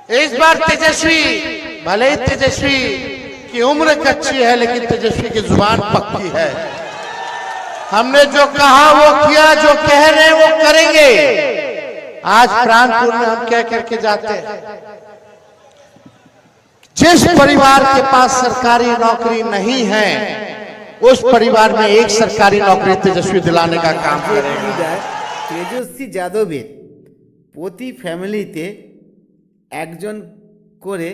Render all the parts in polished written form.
इस बार तेजस्वी, भले ही तेजस्वी की उम्र कच्ची है लेकिन तेजस्वी की जुबान पक्की है। हमने जो कहा वो किया, जो कह रहे हैं वो करेंगे। आज प्राणपुर में हम कह करके जाते हैं, जिस परिवार के पास सरकारी नौकरी नहीं है उस परिवार में एक सरकारी नौकरी तेजस्वी दिलाने का काम करेगा। তেজস্বী যাদবের প্রতি ফ্যামিলিতে একজন করে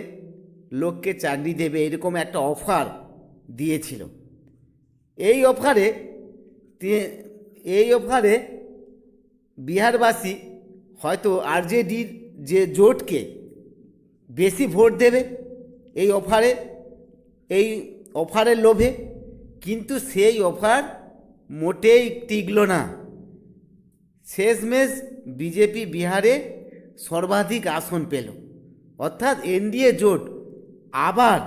লোককে চাকরি দেবে এরকম একটা অফার দিয়েছিল। এই অফারে বিহারবাসী হয়তো আরজেডির যে জোটকে বেশি ভোট দেবে এই অফারের লোভে, কিন্তু সেই অফার মোটেই টিকল না। শেষমেশ বিজেপি বিহারে সর্বাধিক আসন পেল, অর্থাৎ এনডিএ জোট আবার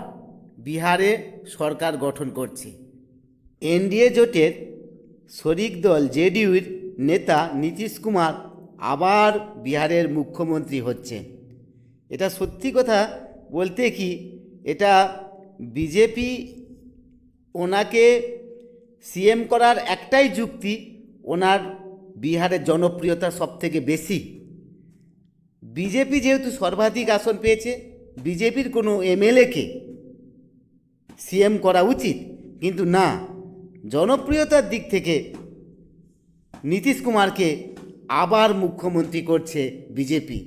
বিহারে সরকার গঠন করছে। এনডিএ জোটের শরিক দল জেডিইউর নেতা নীতিশ কুমার আবার বিহারের মুখ্যমন্ত্রী হচ্ছে। এটা সত্যি কথা বলতে কি, এটা বিজেপি ওনাকে সিএম করার একটাই যুক্তি, ওনার বিহারের জনপ্রিয়তা সবথেকে বেশি। বিজেপি যেহেতু সর্বাধিক আসন পেয়েছে, বিজেপির কোনো এমএলএকে সিএম করা উচিত, কিন্তু না, জনপ্রিয়তার দিক থেকে নীতিশ কুমারকে আবার মুখ্যমন্ত্রী করছে বিজেপি।